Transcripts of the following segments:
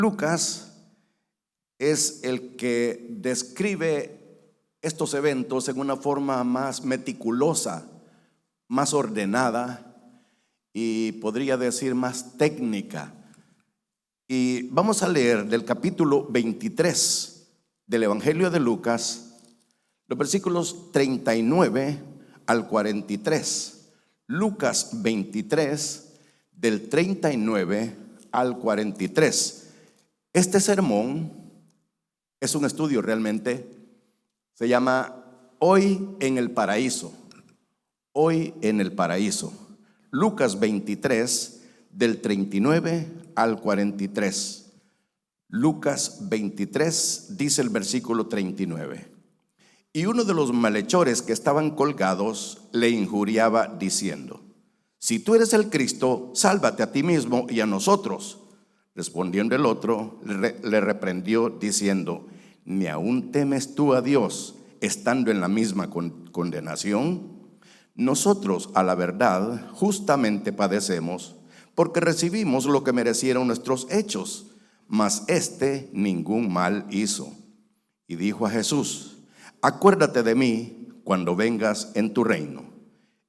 Lucas es el que describe estos eventos en una forma más meticulosa, más ordenada y podría decir más técnica. Y vamos a leer del capítulo 23 del Evangelio de Lucas, los versículos 39 al 43. Lucas 23, del 39 al 43. Este sermón es un estudio realmente, se llama Hoy en el Paraíso. Hoy en el Paraíso. Lucas 23, del 39 al 43. Lucas 23, dice el versículo 39. Y uno de los malhechores que estaban colgados le injuriaba diciendo: si tú eres el Cristo, sálvate a ti mismo y a nosotros. Respondiendo el otro, le reprendió diciendo: ¿ni aún temes tú a Dios, estando en la misma condenación? Nosotros, a la verdad, justamente padecemos, porque recibimos lo que merecieron nuestros hechos, mas éste ningún mal hizo. Y dijo a Jesús: acuérdate de mí cuando vengas en tu reino.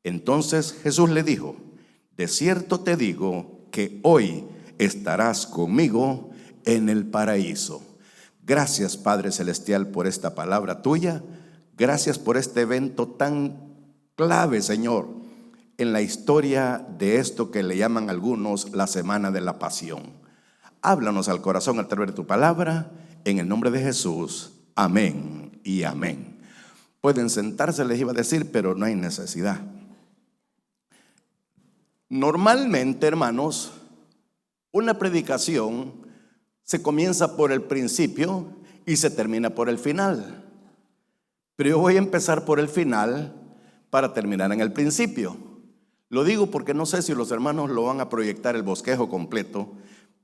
Entonces Jesús le dijo: de cierto te digo que hoy estarás conmigo en el paraíso. Gracias, Padre Celestial, por esta palabra tuya. Gracias por este evento tan clave, Señor, en la historia de esto que le llaman algunos la Semana de la Pasión. Háblanos al corazón al través de tu palabra, en el nombre de Jesús. Amén y amén. Pueden sentarse, les iba a decir, pero no hay necesidad. Normalmente, hermanos, una predicación se comienza por el principio y se termina por el final. Pero yo voy a empezar por el final para terminar en el principio. Lo digo porque no sé si los hermanos lo van a proyectar el bosquejo completo,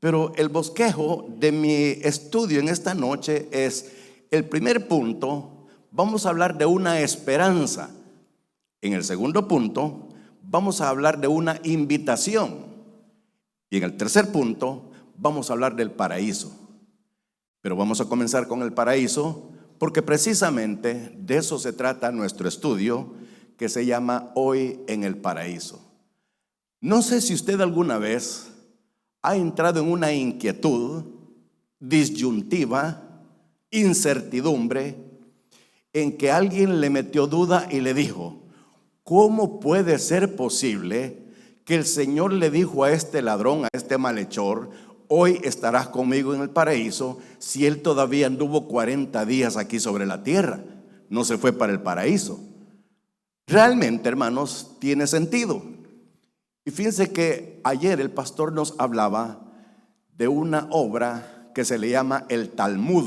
pero el bosquejo de mi estudio en esta noche es el primer punto. Vamos a hablar de una esperanza. En el segundo punto, vamos a hablar de una invitación. Y en el tercer punto, vamos a hablar del paraíso. Pero vamos a comenzar con el paraíso, porque precisamente de eso se trata nuestro estudio, que se llama Hoy en el Paraíso. No sé si usted alguna vez ha entrado en una inquietud, disyuntiva, incertidumbre, en que alguien le metió duda y le dijo: ¿cómo puede ser posible que el Señor le dijo a este ladrón, a este malhechor: hoy estarás conmigo en el paraíso, si él todavía anduvo 40 días aquí sobre la tierra? No se fue para el paraíso. Realmente, hermanos, tiene sentido. Y fíjense que ayer el pastor nos hablaba de una obra que se le llama el Talmud.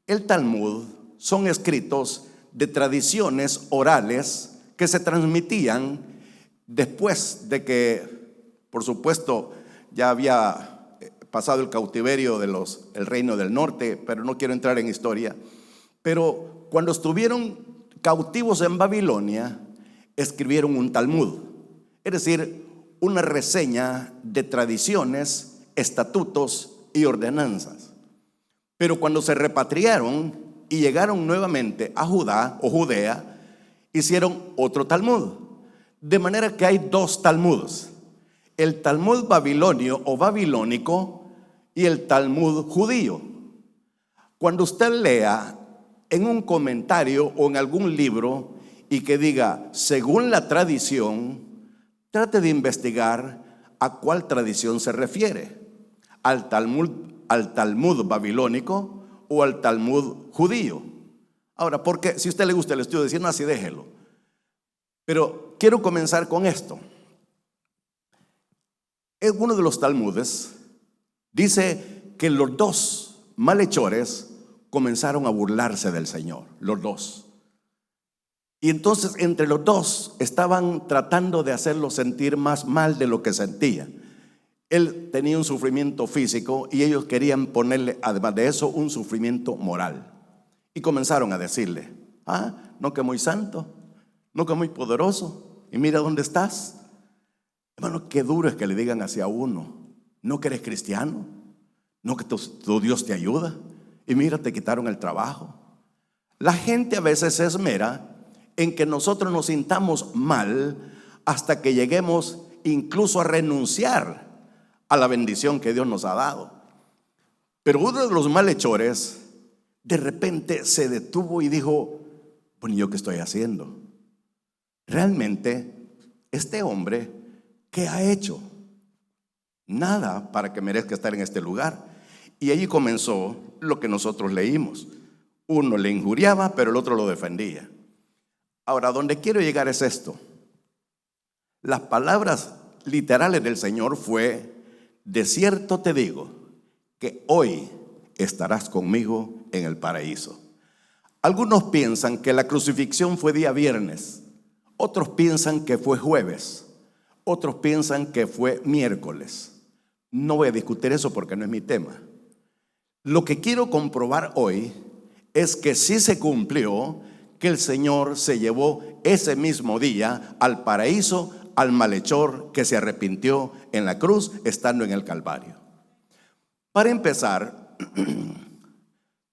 El Talmud son escritos de tradiciones orales que se transmitían después de que, por supuesto, ya había pasado el cautiverio de el reino del norte, pero no quiero entrar en historia. Pero cuando estuvieron cautivos en Babilonia, escribieron un Talmud, es decir, una reseña de tradiciones, estatutos y ordenanzas. Pero cuando se repatriaron y llegaron nuevamente a Judá o Judea, hicieron otro Talmud. De manera que hay dos Talmuds: el Talmud babilonio o babilónico y el Talmud judío. Cuando usted lea en un comentario o en algún libro y que diga según la tradición, trate de investigar a cuál tradición se refiere: al Talmud babilónico o al Talmud judío. Ahora, porque si a usted le gusta el estudio, decir no, así déjelo. Pero quiero comenzar con esto. En uno de los Talmudes dice que los dos malhechores comenzaron a burlarse del Señor, los dos. Y entonces entre los dos estaban tratando de hacerlo sentir más mal de lo que sentía. Él tenía un sufrimiento físico y ellos querían ponerle, además de eso, un sufrimiento moral. Y comenzaron a decirle: no que muy santo, no que muy poderoso, y mira dónde estás. Hermano, qué duro es que le digan hacia uno: no que eres cristiano, No, que tu Dios te ayuda. Y mira, te quitaron el trabajo. La gente a veces se esmera en que nosotros nos sintamos mal hasta que lleguemos incluso a renunciar a la bendición que Dios nos ha dado. Pero uno de los malhechores de repente se detuvo y dijo: bueno, ¿yo qué estoy haciendo? Realmente, este hombre, ¿qué ha hecho? Nada para que merezca estar en este lugar. Y allí comenzó lo que nosotros leímos. Uno le injuriaba, pero el otro lo defendía. Ahora, donde quiero llegar es esto. Las palabras literales del Señor fue: de cierto te digo que hoy estarás conmigo en el paraíso. Algunos piensan que la crucifixión fue día viernes, otros piensan que fue jueves, otros piensan que fue miércoles. No voy a discutir eso porque no es mi tema. Lo que quiero comprobar hoy es que sí se cumplió, que el Señor se llevó ese mismo día al paraíso al malhechor que se arrepintió en la cruz estando en el Calvario. Para empezar,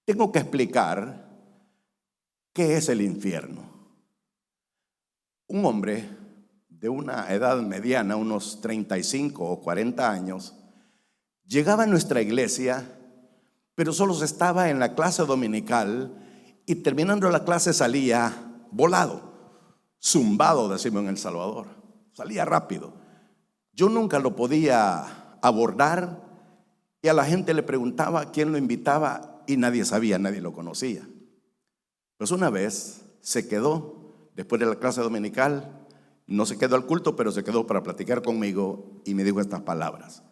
tengo que explicar qué es el infierno. Un hombre de una edad mediana, unos 35 o 40 años, llegaba a nuestra iglesia, pero solo estaba en la clase dominical y terminando la clase salía volado, zumbado, decimos en El Salvador. Salía rápido. Yo nunca lo podía abordar y a la gente le preguntaba quién lo invitaba y nadie sabía, nadie lo conocía. Pues una vez se quedó, después de la clase dominical, no se quedó al culto, pero se quedó para platicar conmigo y me dijo estas palabras: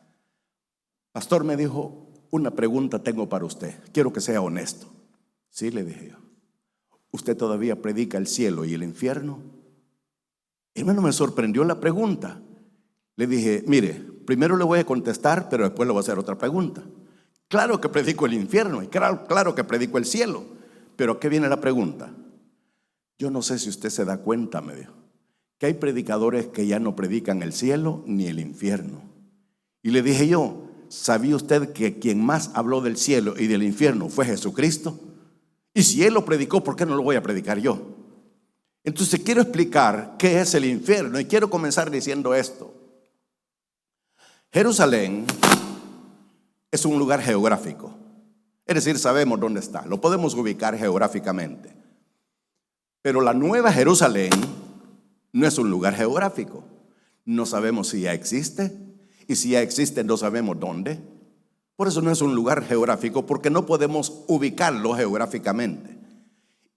pastor, me dijo, una pregunta tengo para usted, quiero que sea honesto. Sí, le dije yo. ¿Usted todavía predica el cielo y el infierno? Hermano, me sorprendió la pregunta. Le dije: mire, primero le voy a contestar, pero después le voy a hacer otra pregunta. Claro que predico el infierno y claro que predico el cielo, pero ¿a qué viene la pregunta? Yo no sé si usted se da cuenta, me dijo, que hay predicadores que ya no predican el cielo ni el infierno. Y le dije yo: ¿sabía usted que quien más habló del cielo y del infierno fue Jesucristo? Y si Él lo predicó, ¿por qué no lo voy a predicar yo? Entonces quiero explicar qué es el infierno y quiero comenzar diciendo esto. Jerusalén es un lugar geográfico, es decir, sabemos dónde está, lo podemos ubicar geográficamente. Pero la Nueva Jerusalén no es un lugar geográfico. No sabemos si ya existe, y si ya existe no sabemos dónde. Por eso no es un lugar geográfico, porque no podemos ubicarlo geográficamente.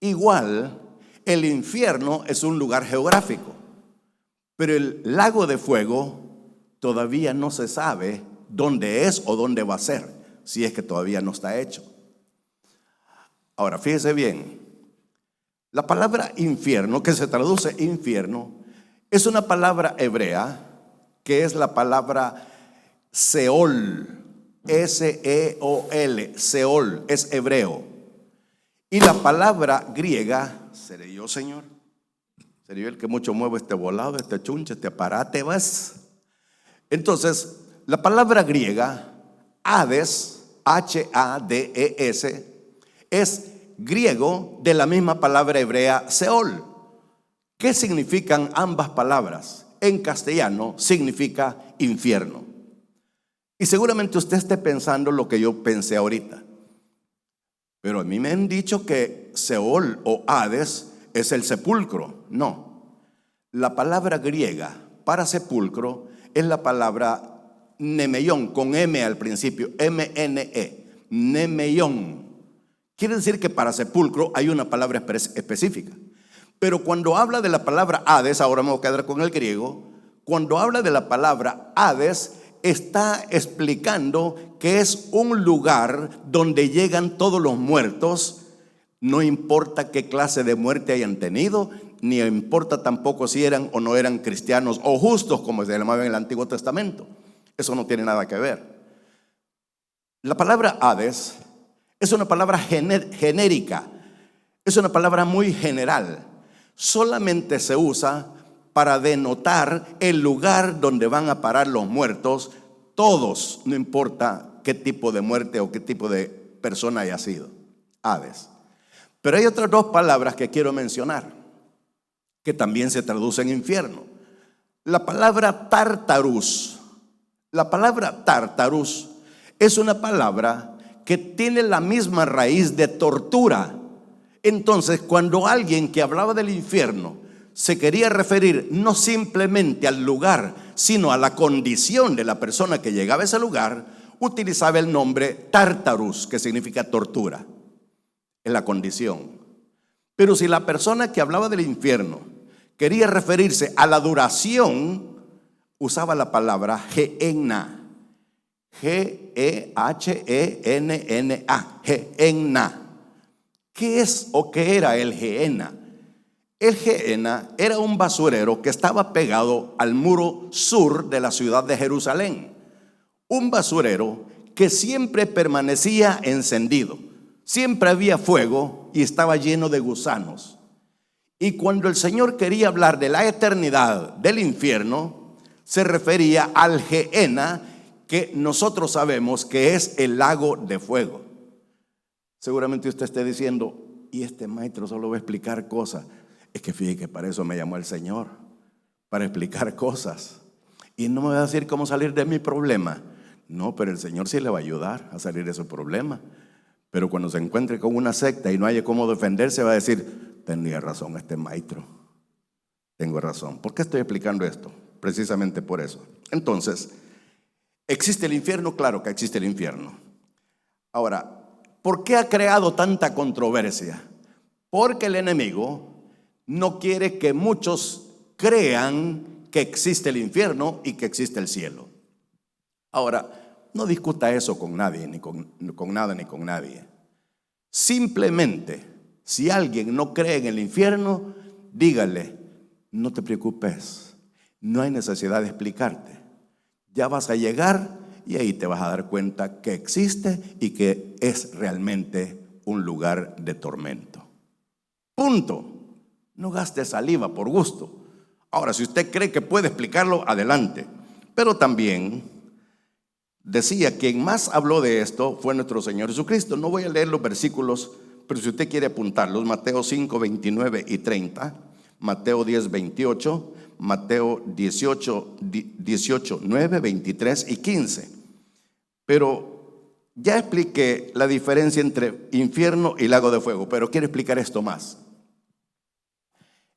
Igual, el infierno es un lugar geográfico, pero el lago de fuego todavía no se sabe dónde es o dónde va a ser, si es que todavía no está hecho. Ahora, fíjese bien, la palabra infierno, que se traduce infierno, es una palabra hebrea que es la palabra Seol, S-E-O-L, Seol, es hebreo. Y la palabra griega, ¿seré yo, Señor? ¿Seré yo el que mucho muevo este volado, este chunche, este aparate, vas? Entonces, la palabra griega, Hades, H-A-D-E-S, es griego de la misma palabra hebrea Seol. ¿Qué significan ambas palabras? En castellano significa infierno. Y seguramente usted esté pensando lo que yo pensé ahorita. Pero a mí me han dicho que Seol o Hades es el sepulcro. No. La palabra griega para sepulcro es la palabra nemeion, con M al principio, M-N-E, nemeion. Quiere decir que para sepulcro hay una palabra específica. Pero cuando habla de la palabra Hades, ahora me voy a quedar con el griego, cuando habla de la palabra Hades, está explicando que es un lugar donde llegan todos los muertos, no importa qué clase de muerte hayan tenido, ni importa tampoco si eran o no eran cristianos o justos, como se llamaba en el Antiguo Testamento. Eso no tiene nada que ver. La palabra Hades es una palabra genérica, es una palabra muy general. Solamente se usa para denotar el lugar donde van a parar los muertos, todos, no importa qué tipo de muerte o qué tipo de persona haya sido. Hades. Pero hay otras dos palabras que quiero mencionar, que también se traducen infierno. La palabra Tartarus. La palabra Tartarus es una palabra que tiene la misma raíz de tortura. Entonces, cuando alguien que hablaba del infierno se quería referir no simplemente al lugar, sino a la condición de la persona que llegaba a ese lugar, utilizaba el nombre Tartarus, que significa tortura, en la condición. Pero si la persona que hablaba del infierno quería referirse a la duración, usaba la palabra Gehenna. Gehenna. Gehenna. ¿Qué es o qué era el Gehenna? El Gehenna era un basurero que estaba pegado al muro sur de la ciudad de Jerusalén. Un basurero que siempre permanecía encendido. Siempre había fuego y estaba lleno de gusanos. Y cuando el Señor quería hablar de la eternidad del infierno, se refería al Gehenna, que nosotros sabemos que es el lago de fuego. Seguramente usted esté diciendo, y este maestro solo va a explicar cosas. Es que fíjate que para eso me llamó el Señor, para explicar cosas. Y no me va a decir cómo salir de mi problema. No, pero el Señor sí le va a ayudar a salir de su problema. Pero cuando se encuentre con una secta y no haya cómo defenderse, va a decir, tenía razón este maestro. Tengo razón. ¿Por qué estoy explicando esto? Precisamente por eso. Entonces, ¿existe el infierno? Claro que existe el infierno. Ahora, ¿por qué ha creado tanta controversia? Porque el enemigo no quiere que muchos crean que existe el infierno y que existe el cielo. Ahora, no discuta eso con nadie, ni con nada, ni con nadie. Simplemente, si alguien no cree en el infierno, dígale, no te preocupes, no hay necesidad de explicarte. Ya vas a llegar y ahí te vas a dar cuenta que existe y que es realmente un lugar de tormento. Punto. No gaste saliva por gusto. Ahora, si usted cree que puede explicarlo, adelante. Pero también decía, quien más habló de esto fue nuestro Señor Jesucristo. No voy a leer los versículos, pero si usted quiere apuntarlos, Mateo 5, 29 y 30, Mateo 10, 28, Mateo 18, 9, 23 y 15. Pero ya expliqué la diferencia entre infierno y lago de fuego, pero quiero explicar esto más.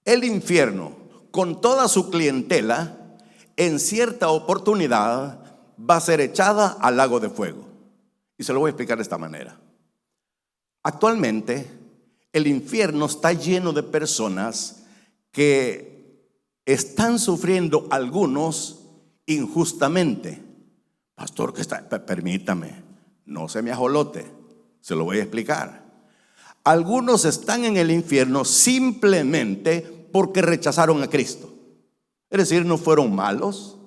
El infierno, con toda su clientela, en cierta oportunidad va a ser echada al lago de fuego. Y se lo voy a explicar de esta manera. Actualmente, el infierno está lleno de personas que están sufriendo, algunos injustamente. Pastor, permítame, no se me ajolote, se lo voy a explicar. Algunos están en el infierno simplemente porque rechazaron a Cristo. Es decir, no fueron malos,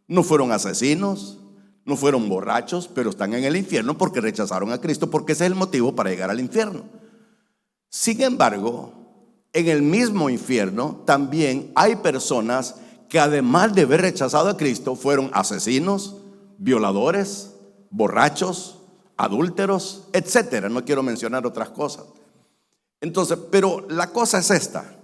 no fueron asesinos, no fueron borrachos, pero están en el infierno porque rechazaron a Cristo, porque ese es el motivo para llegar al infierno. Sin embargo, en el mismo infierno también hay personas que, además de haber rechazado a Cristo, fueron asesinos, violadores, borrachos, adúlteros, etcétera. No quiero mencionar otras cosas. Entonces, pero la cosa es esta.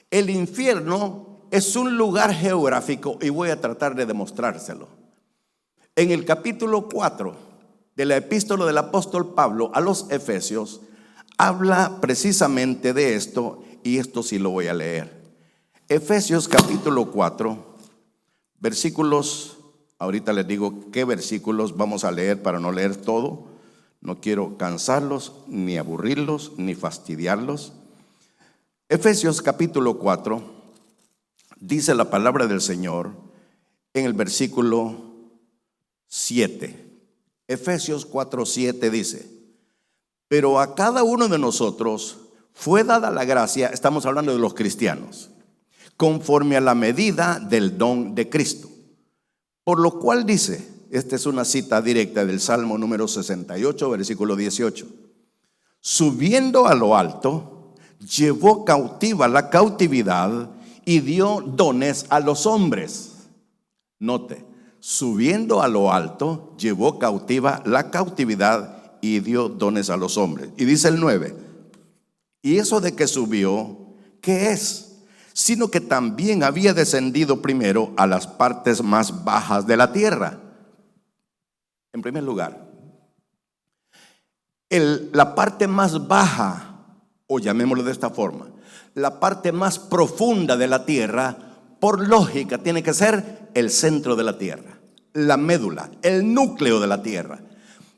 El infierno es un lugar geográfico y voy a tratar de demostrárselo. En el capítulo 4 de la epístola del apóstol Pablo a los Efesios, habla precisamente de esto, y esto sí lo voy a leer. Efesios capítulo 4, versículos, ahorita les digo qué versículos vamos a leer para no leer todo. No quiero cansarlos, ni aburrirlos, ni fastidiarlos. Efesios capítulo 4, dice la palabra del Señor en el versículo 7. Efesios 4, 7 dice: pero a cada uno de nosotros fue dada la gracia, estamos hablando de los cristianos, conforme a la medida del don de Cristo. Por lo cual dice, esta es una cita directa del Salmo número 68, versículo 18. Subiendo a lo alto, llevó cautiva la cautividad y dio dones a los hombres. Note, subiendo a lo alto, llevó cautiva la cautividad y dio dones a los hombres. Y dice el 9, y eso de que subió, ¿qué es? Sino que también había descendido primero a las partes más bajas de la tierra. En primer lugar, la parte más baja, o llamémoslo de esta forma, la parte más profunda de la tierra, por lógica, tiene que ser el centro de la tierra, la médula, el núcleo de la tierra,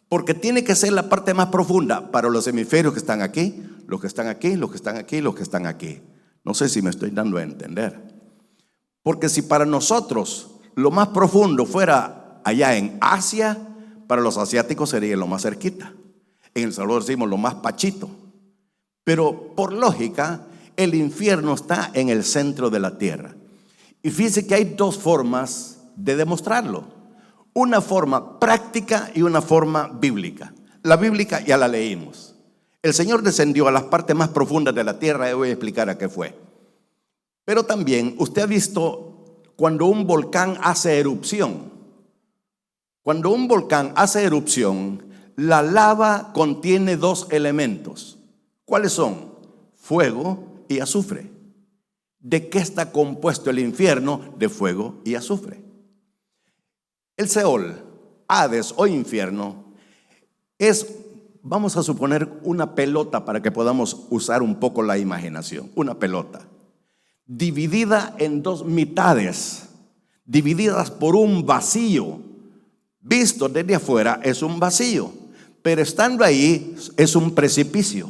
porque tiene que ser la parte más profunda para los hemisferios que están aquí, los que están aquí, los que están aquí, los que están aquí. No sé si me estoy dando a entender. Porque si para nosotros lo más profundo fuera allá en Asia, para los asiáticos sería lo más cerquita. En El Salvador decimos lo más pachito. Pero por lógica, el infierno está en el centro de la tierra. Y fíjense que hay dos formas de demostrarlo. Una forma práctica y una forma bíblica. La bíblica ya la leímos. El Señor descendió a las partes más profundas de la tierra y voy a explicar a qué fue. Pero también usted ha visto cuando un volcán hace erupción. Cuando un volcán hace erupción, la lava contiene dos elementos. ¿Cuáles son? Fuego y azufre. ¿De qué está compuesto el infierno? De fuego y azufre. El Seol, Hades o infierno es, vamos a suponer, una pelota para que podamos usar un poco la imaginación. Una pelota dividida en dos mitades, divididas por un vacío. Visto desde afuera es un vacío, pero estando ahí es un precipicio.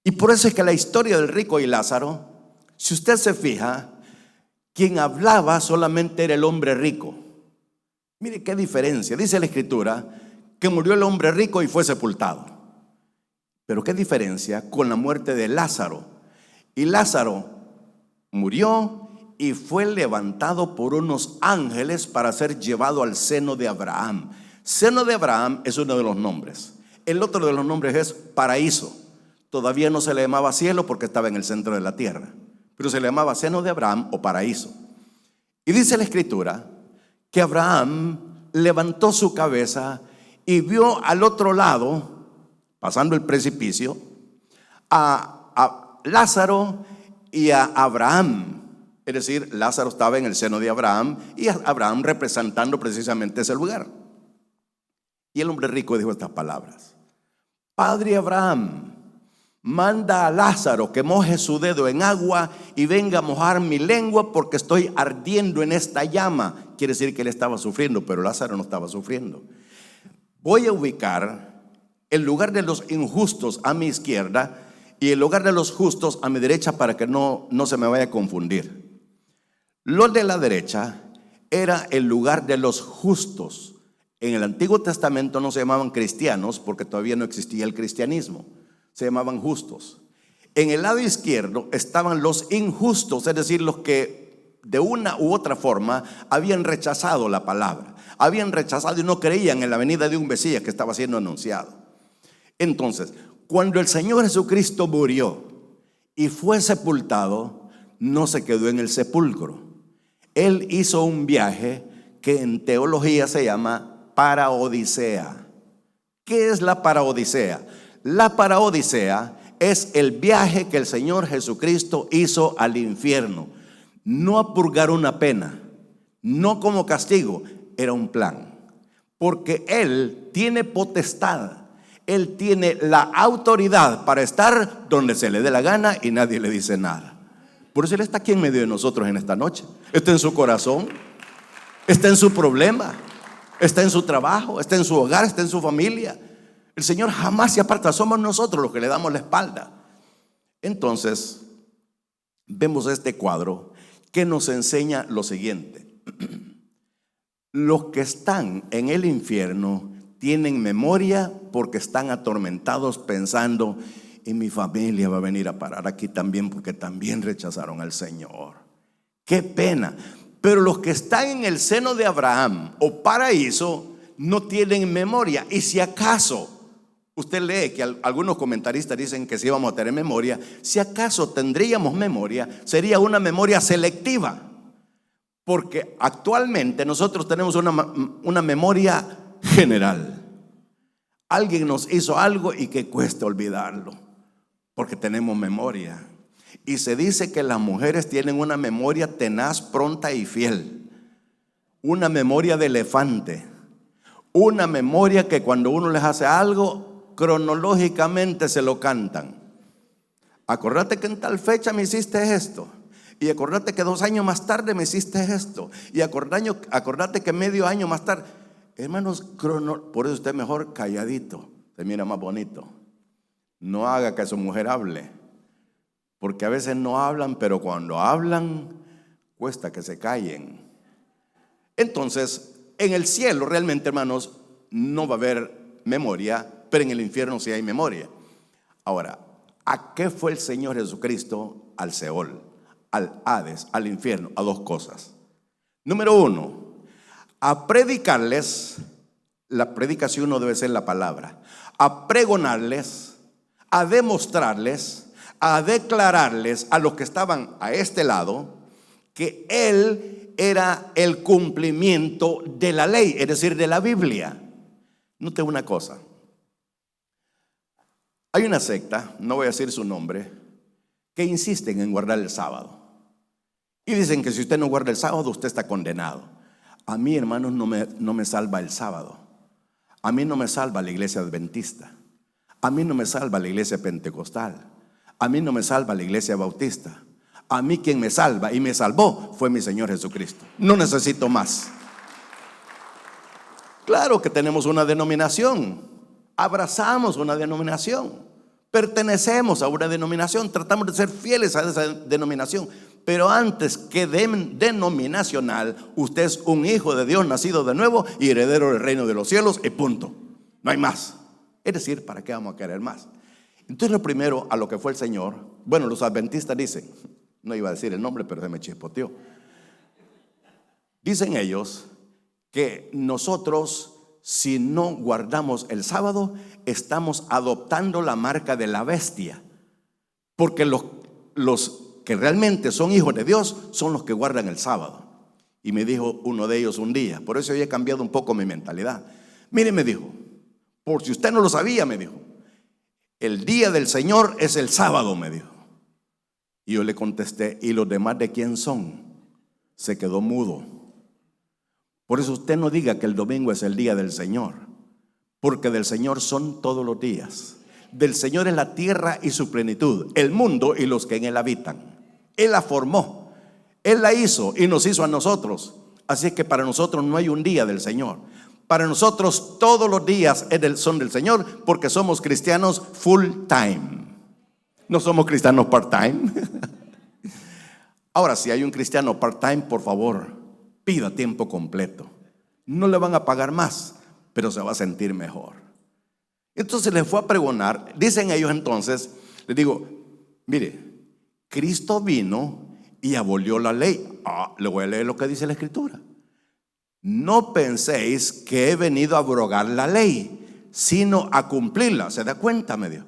Y por eso es que la historia del rico y Lázaro, si usted se fija, quien hablaba solamente era el hombre rico. Mire qué diferencia. Dice la Escritura que murió el hombre rico y fue sepultado. Pero qué diferencia con la muerte de Lázaro. Y Lázaro murió y fue levantado por unos ángeles para ser llevado al seno de Abraham. Seno de Abraham es uno de los nombres. El otro de los nombres es paraíso. Todavía no se le llamaba cielo porque estaba en el centro de la tierra, pero se le llamaba seno de Abraham o paraíso. Y dice la Escritura que Abraham levantó su cabeza y vio al otro lado, pasando el precipicio, a Lázaro y a Abraham. Es decir, Lázaro estaba en el seno de Abraham y Abraham representando precisamente ese lugar. Y el hombre rico dijo estas palabras: Padre Abraham, manda a Lázaro que moje su dedo en agua y venga a mojar mi lengua porque estoy ardiendo en esta llama. Quiere decir que él estaba sufriendo, pero Lázaro no estaba sufriendo. Voy a ubicar el lugar de los injustos a mi izquierda y el lugar de los justos a mi derecha para que no se me vaya a confundir. Lo de la derecha era el lugar de los justos. En el Antiguo Testamento no se llamaban cristianos porque todavía no existía el cristianismo. Se llamaban justos. En el lado izquierdo estaban los injustos, es decir, los que de una u otra forma habían rechazado la palabra, habían rechazado y no creían en la venida de un Mesías que estaba siendo anunciado. Entonces, cuando el Señor Jesucristo murió y fue sepultado, no se quedó en el sepulcro. Él hizo un viaje que en teología se llama paraodisea. ¿Qué es la paraodisea? La paraodisea es el viaje que el Señor Jesucristo hizo al infierno. No a purgar una pena, no como castigo, era un plan. Porque Él tiene potestad, Él tiene la autoridad para estar donde se le dé la gana y nadie le dice nada. Por eso Él está aquí en medio de nosotros en esta noche. Está en su corazón, está en su problema, está en su trabajo, está en su hogar, está en su familia. El Señor jamás se aparta, somos nosotros los que le damos la espalda. Entonces, vemos este cuadro que nos enseña lo siguiente. Los que están en el infierno tienen memoria porque están atormentados pensando: y mi familia va a venir a parar aquí también porque también rechazaron al Señor. ¡Qué pena! Pero los que están en el seno de Abraham o paraíso no tienen memoria. Y si acaso usted lee que algunos comentaristas dicen que sí vamos a tener memoria, si acaso tendríamos memoria, sería una memoria selectiva. Porque actualmente nosotros tenemos una memoria general. Alguien nos hizo algo y que cuesta olvidarlo, porque tenemos memoria. Y se dice que las mujeres tienen una memoria tenaz, pronta y fiel. Una memoria de elefante. Una memoria que cuando uno les hace algo, cronológicamente se lo cantan. Acordate que en tal fecha me hiciste esto. Y acordate que 2 años más tarde me hiciste esto. Y acordate que medio año más tarde. Hermanos, por eso usted mejor calladito. Se mira más bonito. No haga que su mujer hable. Porque a veces no hablan, pero cuando hablan, cuesta que se callen. Entonces, en el cielo realmente, hermanos, no va a haber memoria, pero en el infierno sí hay memoria. Ahora, ¿a qué fue el Señor Jesucristo? Al Seol, al Hades, al infierno, a 2 cosas. Número 1, a predicarles. La predicación no debe ser la palabra. A pregonarles, a demostrarles, a declararles a los que estaban a este lado que Él era el cumplimiento de la ley, es decir, de la Biblia. Note una cosa. Hay una secta, no voy a decir su nombre, que insisten en guardar el sábado. Y dicen que si usted no guarda el sábado, usted está condenado. A mí, hermanos, no me salva el sábado. A mí no me salva la iglesia adventista. A mí no me salva la iglesia pentecostal. A mí no me salva la iglesia bautista. A mí quien me salva y me salvó fue mi Señor Jesucristo. No necesito más. Claro que tenemos una denominación. Abrazamos una denominación. Pertenecemos a una denominación. Tratamos de ser fieles a esa denominación. Pero antes que denominacional, usted es un hijo de Dios nacido de nuevo y heredero del reino de los cielos y punto. No hay más. Es decir, ¿para qué vamos a querer más? Entonces lo primero a lo que fue el Señor, bueno, los adventistas dicen, no iba a decir el nombre, pero se me chispoteó. Dicen ellos que nosotros, si no guardamos el sábado, estamos adoptando la marca de la bestia. Porque los que realmente son hijos de Dios son los que guardan el sábado. Y me dijo uno de ellos un día, por eso yo he cambiado un poco mi mentalidad. Mire, me dijo, por si usted no lo sabía, me dijo, el día del Señor es el sábado, me dijo. Y yo le contesté, ¿y los demás de quién son? Se quedó mudo. Por eso usted no diga que el domingo es el día del Señor, porque del Señor son todos los días. Del Señor es la tierra y su plenitud, el mundo y los que en él habitan. Él la formó, Él la hizo y nos hizo a nosotros. Así es que para nosotros no hay un día del Señor. Para nosotros todos los días son del Señor, porque somos cristianos full time. No somos cristianos part time. Ahora, si hay un cristiano part time, por favor, pida tiempo completo. No le van a pagar más, pero se va a sentir mejor. Entonces le fue a pregonar. Dicen ellos entonces, les digo, mire, Cristo vino y abolió la ley. Le voy a leer lo que dice la Escritura. No penséis que he venido a abrogar la ley, sino a cumplirla. ¿Se da cuenta, medio?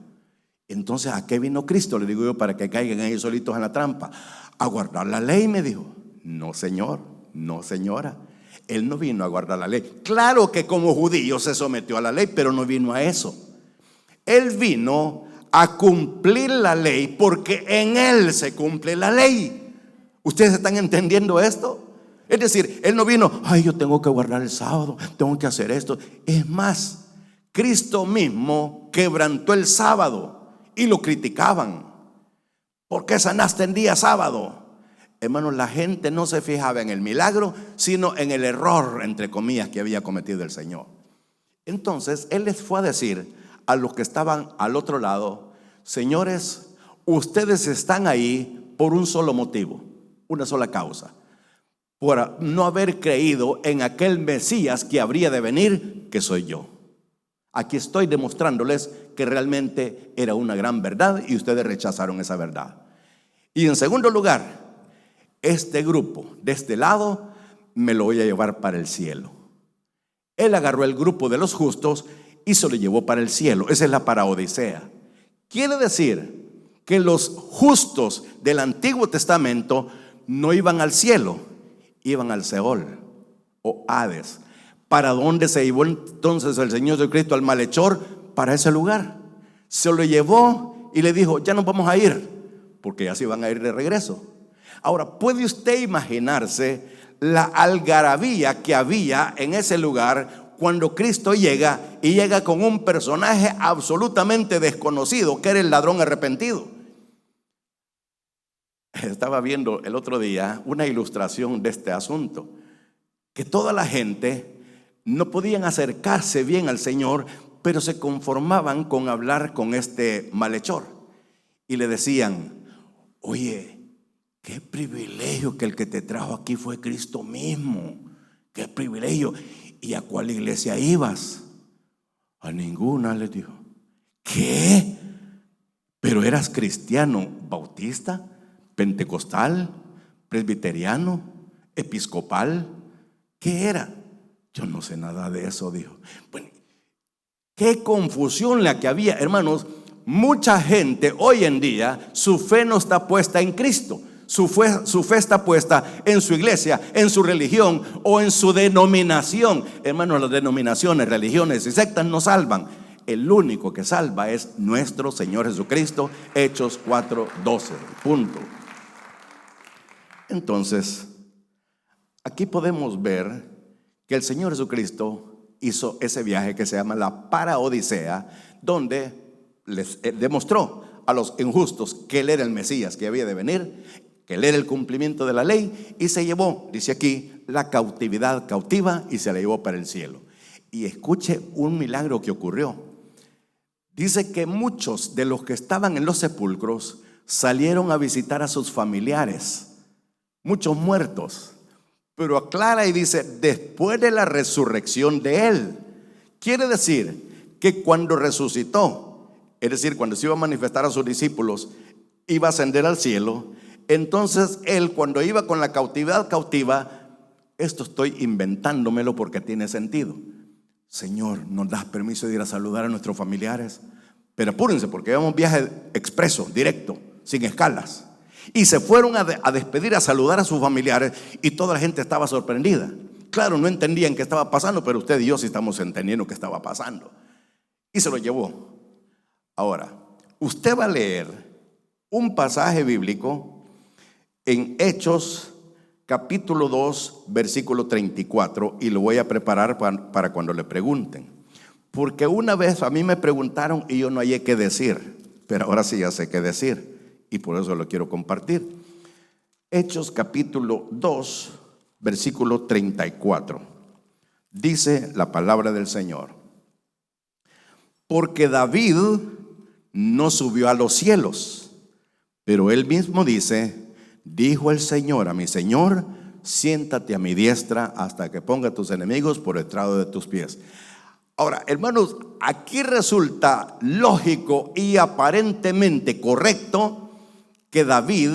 Entonces, ¿a qué vino Cristo? Le digo yo, para que caigan ellos solitos en la trampa. A guardar la ley, me dijo. No, señor, no, señora. Él no vino a guardar la ley. Claro que como judío se sometió a la ley, pero no vino a eso. Él vino a cumplir la ley, porque en Él se cumple la ley. ¿Ustedes están entendiendo esto? Es decir, Él no vino, ay, yo tengo que guardar el sábado, tengo que hacer esto. Es más, Cristo mismo quebrantó el sábado y lo criticaban. ¿Por qué sanaste en día sábado? Hermanos, la gente no se fijaba en el milagro, sino en el error, entre comillas, que había cometido el Señor. Entonces, Él les fue a decir a los que estaban al otro lado, señores, ustedes están ahí por un solo motivo, una sola causa. Por no haber creído en aquel Mesías que habría de venir, que soy yo. Aquí estoy demostrándoles que realmente era una gran verdad y ustedes rechazaron esa verdad. Y en segundo lugar, este grupo de este lado me lo voy a llevar para el cielo. Él agarró el grupo de los justos y se lo llevó para el cielo. Esa es la paraodicea. Quiere decir que los justos del Antiguo Testamento no iban al cielo, iban al Seol o Hades. ¿Para dónde se llevó entonces el Señor Jesucristo al malhechor? Para ese lugar. Se lo llevó y le dijo: ya nos vamos a ir, porque ya se iban a ir de regreso. Ahora, ¿puede usted imaginarse la algarabía que había en ese lugar cuando Cristo llega, y llega con un personaje absolutamente desconocido, que era el ladrón arrepentido? Estaba viendo el otro día una ilustración de este asunto, que toda la gente no podían acercarse bien al Señor, pero se conformaban con hablar con este malhechor y le decían: oye, qué privilegio que el que te trajo aquí fue Cristo mismo. Qué privilegio. ¿Y a cuál iglesia ibas? A ninguna, les dijo. ¿Qué? ¿Pero eras cristiano bautista, pentecostal, presbiteriano, episcopal? ¿Qué era? Yo no sé nada de eso, dijo. Bueno, qué confusión la que había, hermanos. Mucha gente hoy en día, su fe no está puesta en Cristo. Su fe está puesta en su iglesia, en su religión o en su denominación. Hermanos, las denominaciones, religiones y sectas no salvan. El único que salva es nuestro Señor Jesucristo. Hechos 4:12. Punto. Entonces, aquí podemos ver que el Señor Jesucristo hizo ese viaje que se llama la Paraodisea, donde les demostró a los injustos que Él era el Mesías que había de venir, que Él era el cumplimiento de la ley, y se llevó, dice aquí, la cautividad cautiva y se la llevó para el cielo. Y escuche un milagro que ocurrió. Dice que muchos de los que estaban en los sepulcros salieron a visitar a sus familiares, muchos muertos. Pero aclara y dice: después de la resurrección de Él. Quiere decir que cuando resucitó, es decir, cuando se iba a manifestar a sus discípulos, iba a ascender al cielo. Entonces Él, cuando iba con la cautividad cautiva, esto estoy inventándomelo porque tiene sentido: Señor, nos das permiso de ir a saludar a nuestros familiares, pero apúrense porque llevamos un viaje expreso, directo, sin escalas. Y se fueron a despedir, a saludar a sus familiares, y toda la gente estaba sorprendida. Claro, no entendían qué estaba pasando, pero usted y yo sí estamos entendiendo qué estaba pasando. Y se lo llevó. Ahora, usted va a leer un pasaje bíblico en Hechos capítulo 2, versículo 34, y lo voy a preparar para cuando le pregunten. Porque una vez a mí me preguntaron y yo no hallé qué decir, pero ahora sí ya sé qué decir. Y por eso lo quiero compartir. Hechos capítulo 2, versículo 34. Dice la palabra del Señor: porque David no subió a los cielos, pero él mismo dice: dijo el Señor a mi Señor: siéntate a mi diestra hasta que ponga a tus enemigos por estrado de tus pies. Ahora, hermanos, aquí resulta lógico y aparentemente correcto que David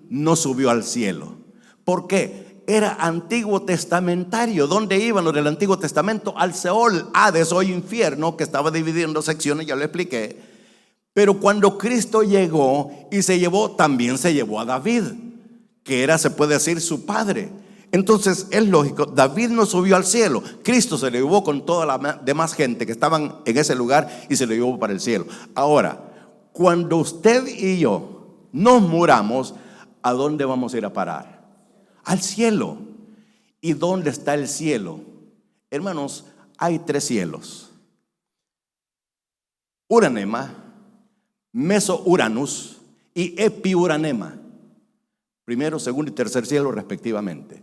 no subió al cielo. ¿Por qué? Era antiguo testamentario. ¿Dónde iban los del Antiguo Testamento? Al Seol, Hades o infierno, que estaba dividido en dos secciones, ya lo expliqué. Pero cuando Cristo llegó y se llevó, también se llevó a David, que era, se puede decir, su padre. Entonces es lógico, David no subió al cielo, Cristo se lo llevó con toda la demás gente que estaban en ese lugar y se lo llevó para el cielo. Ahora, cuando usted y yo nos muramos, ¿a dónde vamos a ir a parar? Al cielo. ¿Y dónde está el cielo? Hermanos, hay 3 cielos: Uranema, Meso-Uranus y Epi-Uranema. Primero, segundo y tercer cielo respectivamente.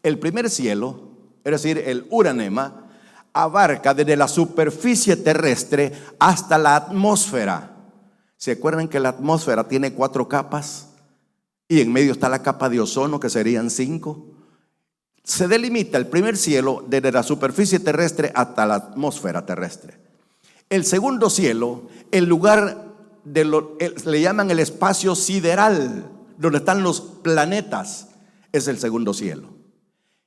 El primer cielo, es decir, el Uranema, abarca desde la superficie terrestre hasta la atmósfera. ¿Se acuerdan que la atmósfera tiene 4 capas? Y en medio está la capa de ozono, que serían 5. Se delimita el primer cielo desde la superficie terrestre hasta la atmósfera terrestre. El segundo cielo, el lugar le llaman el espacio sideral, donde están los planetas, es el segundo cielo.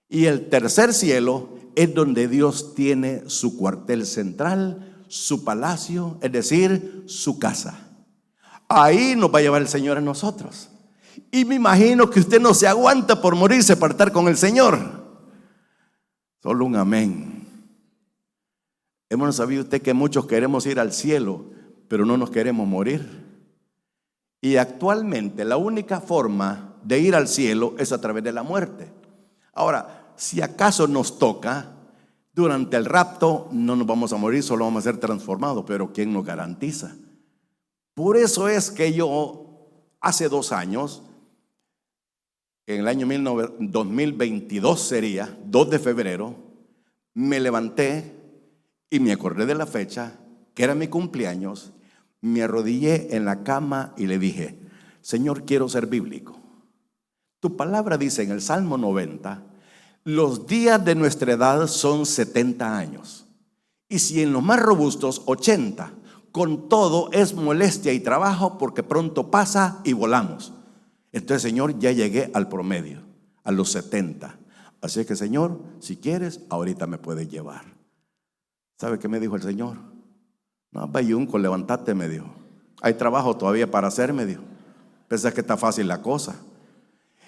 Y el tercer cielo es donde Dios tiene su cuartel central, su palacio, es decir, su casa. Ahí nos va a llevar el Señor a nosotros. Y me imagino que usted no se aguanta por morirse para estar con el Señor. Solo un amén. Hermano, ¿sabía usted que muchos queremos ir al cielo, pero no nos queremos morir? Y actualmente la única forma de ir al cielo es a través de la muerte. Ahora, si acaso nos toca, durante el rapto no nos vamos a morir, solo vamos a ser transformados, pero ¿quién nos garantiza? Por eso es que yo, hace 2 años, en el año 2022 sería, 2 de febrero, me levanté y me acordé de la fecha, que era mi cumpleaños. Me arrodillé en la cama y le dije: Señor, quiero ser bíblico. Tu palabra dice en el Salmo 90, los días de nuestra edad son 70 años. Y si en los más robustos 80, con todo es molestia y trabajo, porque pronto pasa y volamos. Entonces, Señor, ya llegué al promedio, a los 70. Así que, Señor, si quieres, ahorita me puedes llevar. ¿Sabe qué me dijo el Señor? No, Bayunco, levántate, me dijo. Hay trabajo todavía para hacer, me dijo. Pensás que está fácil la cosa.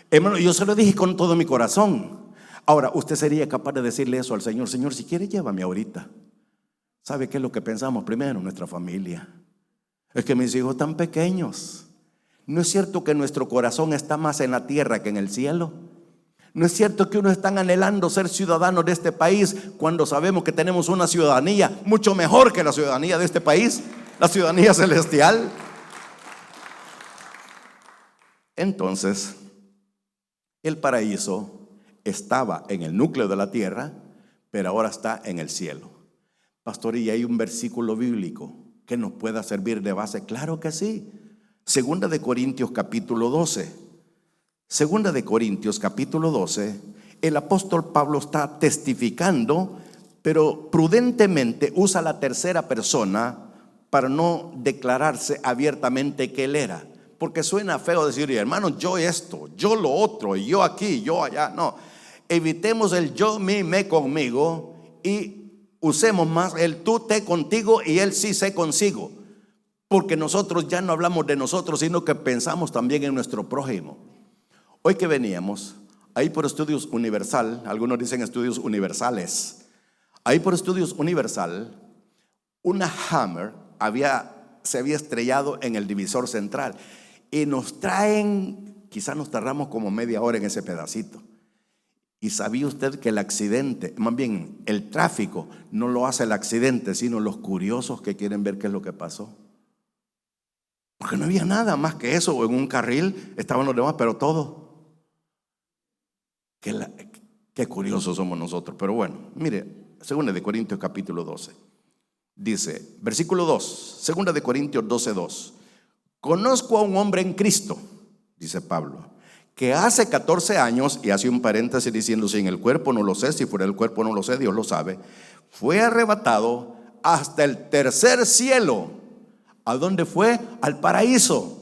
Hermano, yo se lo dije con todo mi corazón. Ahora, usted sería capaz de decirle eso al Señor: Señor, si quiere, llévame ahorita. ¿Sabe qué es lo que pensamos primero? Nuestra familia. Es que mis hijos están pequeños. ¿No es cierto que nuestro corazón está más en la tierra que en el cielo? ¿No es cierto que uno está anhelando ser ciudadanos de este país cuando sabemos que tenemos una ciudadanía mucho mejor que la ciudadanía de este país? La ciudadanía celestial. Entonces, el paraíso estaba en el núcleo de la tierra, pero ahora está en el cielo. Pastor, ¿y hay un versículo bíblico que nos pueda servir de base? Claro que sí. Segunda de Corintios capítulo 12. Segunda de Corintios capítulo 12, el apóstol Pablo está testificando, pero prudentemente usa la tercera persona para no declararse abiertamente que él era. Porque suena feo decir: hermano, yo esto, yo lo otro, yo aquí, yo allá. No, evitemos el yo, mí, me, conmigo y usemos más el tú, te, contigo y él sí, sé, consigo. Porque nosotros ya no hablamos de nosotros, sino que pensamos también en nuestro prójimo. Hoy que veníamos, ahí por Estudios Universal, algunos dicen Estudios Universales, ahí por Estudios Universal, una Hammer se había estrellado en el divisor central. Y nos traen, quizás nos tardamos como media hora en ese pedacito. Y sabía usted que el accidente, más bien el tráfico, no lo hace el accidente, sino los curiosos que quieren ver qué es lo que pasó. Porque no había nada más que eso. En un carril estaban los demás, pero todo. Qué curiosos somos nosotros. Pero bueno, mire, segunda de Corintios capítulo 12. Dice, versículo 2, segunda de Corintios 12:2. Conozco a un hombre en Cristo, dice Pablo, que hace 14 años, y hace un paréntesis diciendo: si en el cuerpo no lo sé, si fuera del cuerpo no lo sé, Dios lo sabe, fue arrebatado hasta el tercer cielo. ¿A dónde fue? Al paraíso.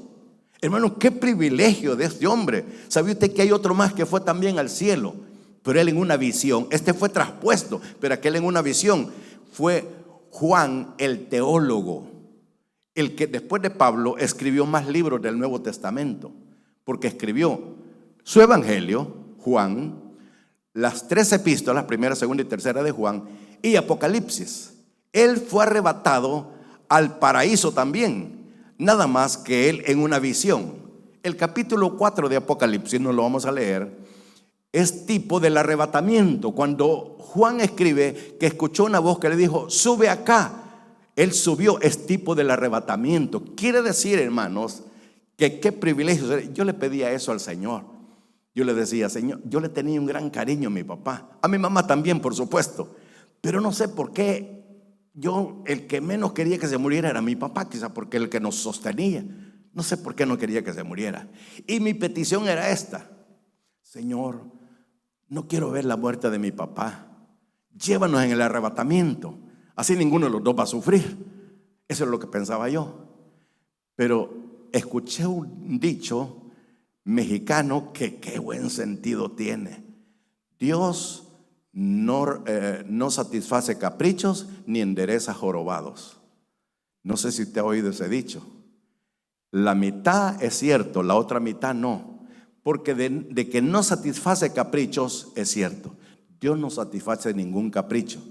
Hermano, qué privilegio de este hombre. ¿Sabe usted que hay otro más que fue también al cielo? Pero él en una visión. Este fue traspuesto, pero aquel en una visión. Fue Juan el teólogo, el que después de Pablo escribió más libros del Nuevo Testamento, porque escribió su evangelio, Juan, las 3 epístolas, primera, segunda y tercera de Juan, y Apocalipsis. Él fue arrebatado al paraíso también, nada más que él en una visión. El capítulo 4 de Apocalipsis, no lo vamos a leer, es tipo del arrebatamiento. Cuando Juan escribe que escuchó una voz que le dijo: sube acá, él subió, es tipo del arrebatamiento. Quiere decir, hermanos, que qué privilegio. Yo le pedía eso al Señor. Yo le decía: Señor, yo le tenía un gran cariño a mi papá, a mi mamá también, por supuesto, pero no sé por qué yo, el que menos quería que se muriera era mi papá, quizá porque el que nos sostenía. No sé por qué no quería que se muriera. Y mi petición era esta: Señor, no quiero ver la muerte de mi papá, llévanos en el arrebatamiento, así ninguno de los dos va a sufrir. Eso es lo que pensaba yo. Pero escuché un dicho mexicano que qué buen sentido tiene. Dios no satisface caprichos ni endereza jorobados. No sé si usted ha oído ese dicho. La mitad es cierto, la otra mitad no. porque de que no satisface caprichos, es cierto. Dios no satisface ningún capricho,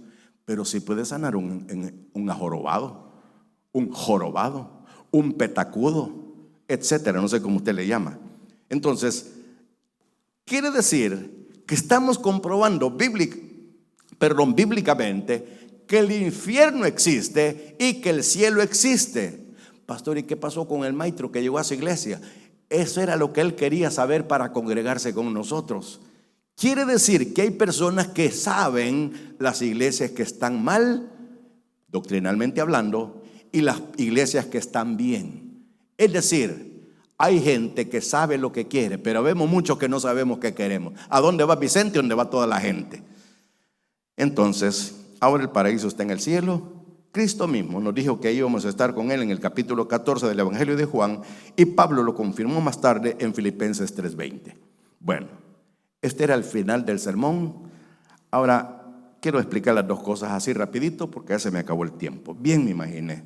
pero sí puede sanar un ajorobado, un jorobado, un petacudo, etcétera, no sé cómo usted le llama. Entonces, quiere decir que estamos comprobando bíblicamente que el infierno existe y que el cielo existe. Pastor, ¿y qué pasó con el maestro que llegó a su iglesia? Eso era lo que él quería saber para congregarse con nosotros. Quiere decir que hay personas que saben las iglesias que están mal, doctrinalmente hablando, y las iglesias que están bien. Es decir, hay gente que sabe lo que quiere, pero vemos muchos que no sabemos qué queremos. ¿A dónde va Vicente? ¿A dónde va toda la gente? Entonces, ahora el paraíso está en el cielo. Cristo mismo nos dijo que íbamos a estar con Él en el capítulo 14 del Evangelio de Juan, y Pablo lo confirmó más tarde en Filipenses 3:20. Bueno, este era el final del sermón. Ahora quiero explicar las dos cosas así rapidito porque ya se me acabó el tiempo. Bien me imaginé.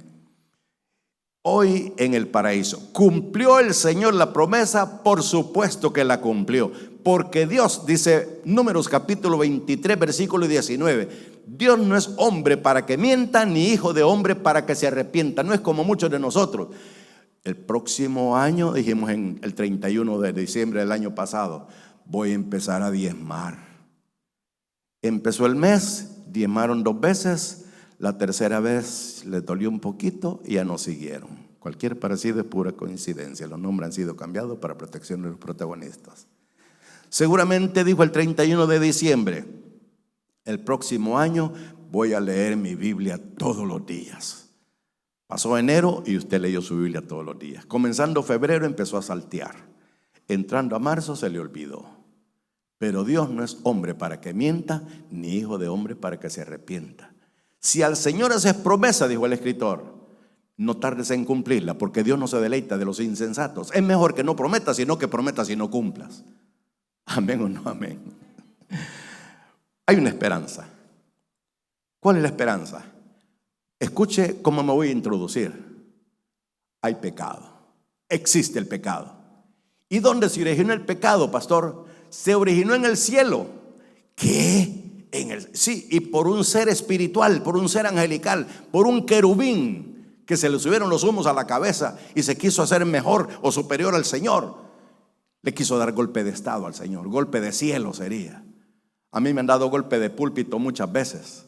Hoy en el paraíso, ¿cumplió el Señor la promesa? Por supuesto que la cumplió, porque Dios, dice Números capítulo 23 versículo 19, Dios no es hombre para que mienta, ni hijo de hombre para que se arrepienta. No es como muchos de nosotros. El próximo año, dijimos en el 31 de diciembre del año pasado, voy a empezar a diezmar. Empezó el mes, diezmaron 2 veces. La tercera vez les dolió un poquito y ya no siguieron. Cualquier parecido es pura coincidencia. Los nombres han sido cambiados para protección de los protagonistas. Seguramente dijo el 31 de diciembre, el próximo año voy a leer mi Biblia todos los días. Pasó enero y usted leyó su Biblia todos los días. Comenzando febrero empezó a saltear. Entrando a marzo se le olvidó. Pero Dios no es hombre para que mienta, ni hijo de hombre para que se arrepienta. Si al Señor haces promesa, dijo el escritor, no tardes en cumplirla, porque Dios no se deleita de los insensatos. Es mejor que no prometas, sino que prometas y no cumplas. Amén o no amén. Hay una esperanza. ¿Cuál es la esperanza? Escuche cómo me voy a introducir. Hay pecado. Existe el pecado. ¿Y dónde se originó el pecado, pastor? Se originó en el cielo. ¿Qué? Sí, y por un ser espiritual, por un ser angelical, por un querubín que se le subieron los humos a la cabeza y se quiso hacer mejor o superior al Señor. Le quiso dar golpe de estado al Señor, golpe de cielo sería. A mí me han dado golpe de púlpito muchas veces.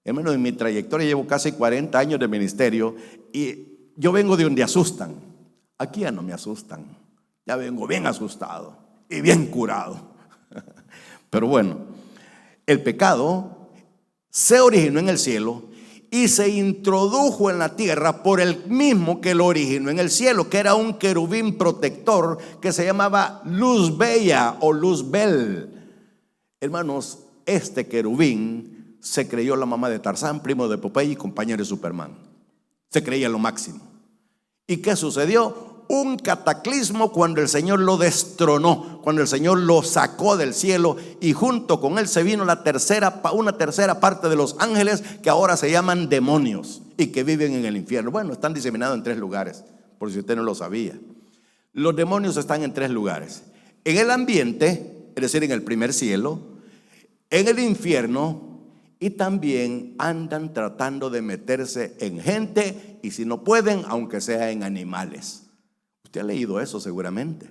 Hermano, en mi trayectoria llevo casi 40 años de ministerio y yo vengo de donde asustan. Aquí ya no me asustan, ya vengo bien asustado y bien curado. Pero bueno, el pecado se originó en el cielo y se introdujo en la tierra por el mismo que lo originó en el cielo, que era un querubín protector que se llamaba Luz Bella o Luzbel. Hermanos, este querubín se creyó la mamá de Tarzán, primo de Popeye y compañero de Superman. Se creía lo máximo. ¿Y qué sucedió? Un cataclismo cuando el Señor lo destronó, cuando el Señor lo sacó del cielo, y junto con él se vino una tercera parte de los ángeles que ahora se llaman demonios y que viven en el infierno. Bueno, están diseminados en 3 lugares, por si usted no lo sabía. Los demonios están en 3 lugares: en el ambiente, es decir, en el primer cielo, en el infierno, y también andan tratando de meterse en gente, y si no pueden, aunque sea en animales. Usted ha leído eso seguramente.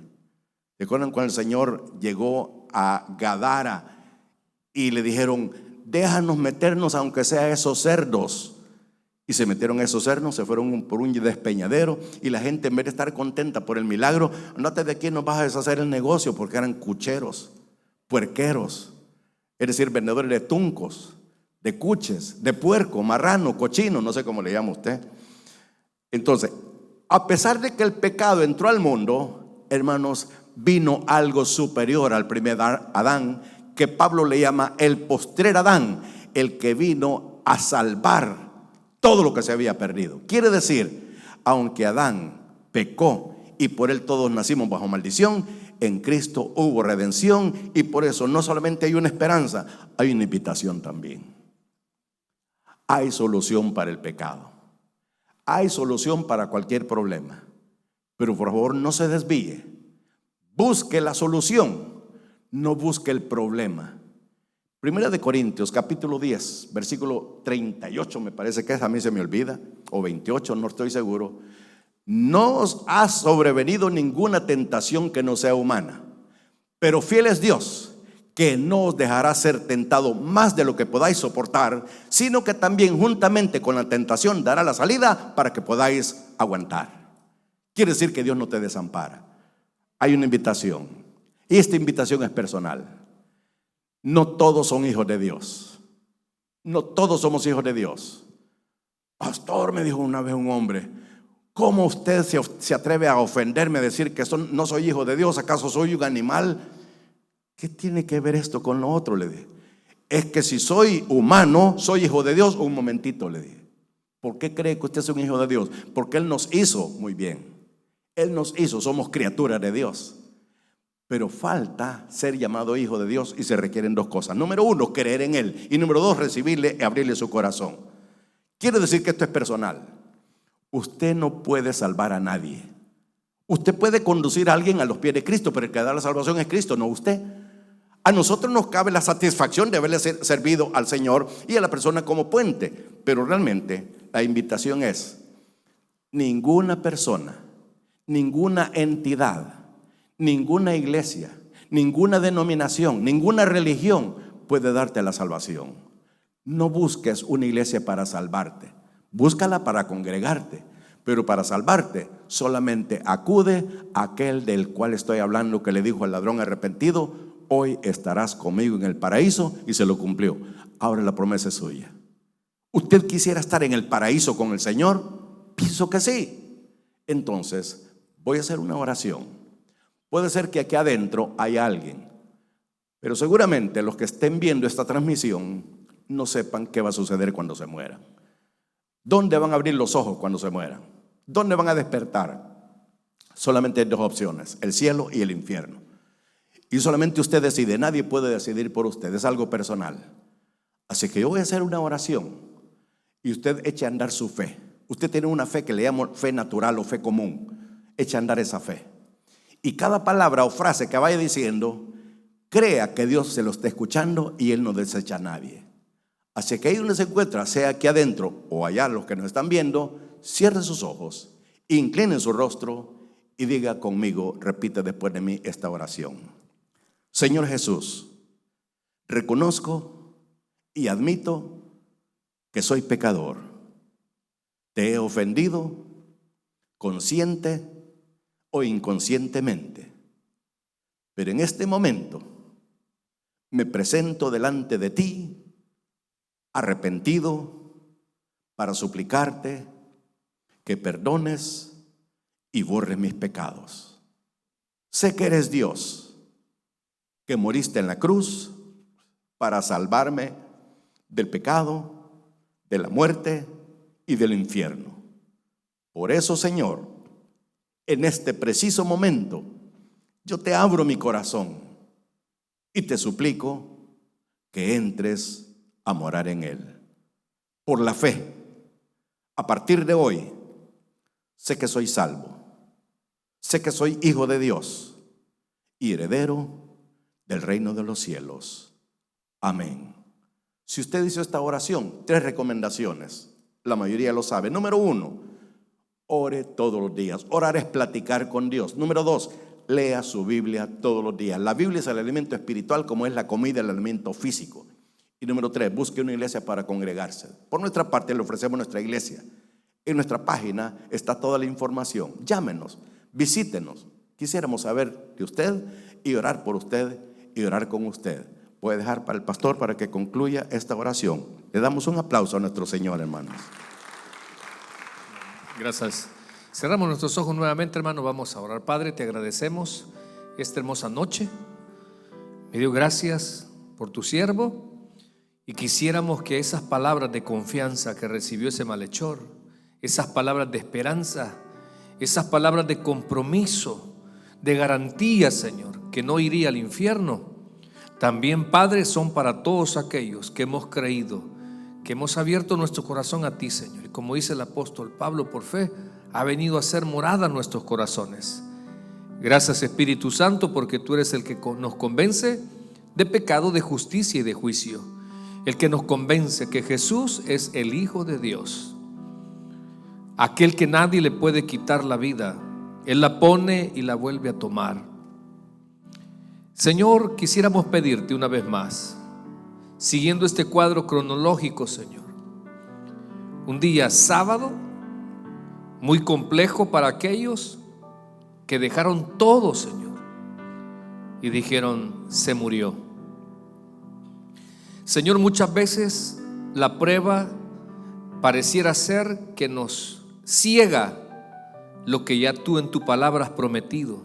¿Recuerdan cuando el Señor llegó a Gadara y le dijeron, déjanos meternos aunque sea esos cerdos? Y se metieron esos cerdos, se fueron por un despeñadero, y la gente, en vez de estar contenta por el milagro, andate de aquí, nos vas a deshacer el negocio, porque eran cucheros, puerqueros, es decir, vendedores de tuncos, de cuches, de puerco, marrano, cochino, no sé cómo le llama usted. Entonces, a pesar de que el pecado entró al mundo, hermanos, vino algo superior al primer Adán, que Pablo le llama el postrer Adán, el que vino a salvar todo lo que se había perdido. Quiere decir, aunque Adán pecó y por él todos nacimos bajo maldición, en Cristo hubo redención, y por eso no solamente hay una esperanza, hay una invitación también. Hay solución para el pecado. Hay solución para cualquier problema. Pero por favor no se desvíe. Busque la solución, no busque el problema. Primera de Corintios, capítulo 10, versículo 38, me parece que es, a mí se me olvida, o 28, no estoy seguro. No os ha sobrevenido ninguna tentación que no sea humana, pero fiel es Dios, que no os dejará ser tentado más de lo que podáis soportar, sino que también juntamente con la tentación dará la salida para que podáis aguantar. Quiere decir que Dios no te desampara. Hay una invitación, y esta invitación es personal. No todos son hijos de Dios. No todos somos hijos de Dios. Pastor, me dijo una vez un hombre, ¿cómo usted se atreve a ofenderme, a decir que no soy hijo de Dios? ¿Acaso soy un animal? ¿Qué tiene que ver esto con lo otro? Le dije. Es que si soy humano, soy hijo de Dios. Un momentito, le dije. ¿Por qué cree que usted es un hijo de Dios? Porque Él nos hizo muy bien. Él nos hizo, somos criaturas de Dios. Pero falta ser llamado hijo de Dios y se requieren dos cosas. Número uno, creer en Él. Y número dos, recibirle y abrirle su corazón. Quiere decir que esto es personal. Usted no puede salvar a nadie. Usted puede conducir a alguien a los pies de Cristo, pero el que da la salvación es Cristo, no usted. A nosotros nos cabe la satisfacción de haberle servido al Señor y a la persona como puente. Pero realmente la invitación es: ninguna persona, ninguna entidad, ninguna iglesia, ninguna denominación, ninguna religión puede darte la salvación. No busques una iglesia para salvarte, búscala para congregarte, pero para salvarte solamente acude a aquel del cual estoy hablando, que le dijo al ladrón arrepentido: hoy estarás conmigo en el paraíso, y se lo cumplió. Ahora la promesa es suya. ¿Usted quisiera estar en el paraíso con el Señor? Pienso que sí. Entonces voy a hacer una oración. Puede ser que aquí adentro hay alguien, pero seguramente los que estén viendo esta transmisión no sepan qué va a suceder cuando se mueran. ¿Dónde van a abrir los ojos cuando se mueran? ¿Dónde van a despertar? Solamente hay dos opciones: el cielo y el infierno. Y solamente usted decide, nadie puede decidir por usted, es algo personal. Así que yo voy a hacer una oración y usted eche a andar su fe. Usted tiene una fe que le llamo fe natural o fe común. Eche a andar esa fe. Y cada palabra o frase que vaya diciendo, crea que Dios se lo está escuchando y Él no desecha a nadie. Así que ahí donde se encuentra, sea aquí adentro o allá los que nos están viendo, cierre sus ojos, incline su rostro y diga conmigo, repite después de mí esta oración. Señor Jesús, reconozco y admito que soy pecador. Te he ofendido, consciente o inconscientemente. Pero en este momento me presento delante de ti, arrepentido, para suplicarte que perdones y borres mis pecados. Sé que eres Dios, que moriste en la cruz para salvarme del pecado, de la muerte y del infierno. Por eso, Señor, en este preciso momento, yo te abro mi corazón y te suplico que entres a morar en él. Por la fe, a partir de hoy, sé que soy salvo, sé que soy hijo de Dios y heredero del reino de los cielos. Amén. Si usted hizo esta oración, 3 recomendaciones. La mayoría lo sabe. Número 1, ore todos los días. Orar es platicar con Dios. Número 2, lea su Biblia todos los días. La Biblia es el alimento espiritual como es la comida el alimento físico. Y número 3, busque una iglesia para congregarse. Por nuestra parte le ofrecemos nuestra iglesia. En nuestra página está toda la información. Llámenos, visítenos. Quisiéramos saber de usted y orar por usted y orar con usted. Voy a dejar para el pastor para que concluya esta oración. Le damos un aplauso a nuestro Señor, hermanos. Gracias. Cerramos nuestros ojos nuevamente, hermano. Vamos a orar. Padre, te agradecemos esta hermosa noche. Me dio gracias por tu siervo y quisiéramos que esas palabras de confianza que recibió ese malhechor, esas palabras de esperanza, esas palabras de compromiso, de garantía, Señor, que no iría al infierno, también, Padre, son para todos aquellos que hemos creído, que hemos abierto nuestro corazón a ti, Señor. Y como dice el apóstol Pablo, por fe ha venido a ser morada en nuestros corazones. Gracias, Espíritu Santo, porque tú eres el que nos convence de pecado, de justicia y de juicio. El que nos convence que Jesús es el Hijo de Dios, aquel que nadie le puede quitar la vida. Él la pone y la vuelve a tomar. Señor, quisiéramos pedirte una vez más, siguiendo este cuadro cronológico, Señor, un día sábado muy complejo para aquellos que dejaron todo, Señor, y dijeron: se murió. Señor, muchas veces la prueba pareciera ser que nos ciega lo que ya tú en tu palabra has prometido.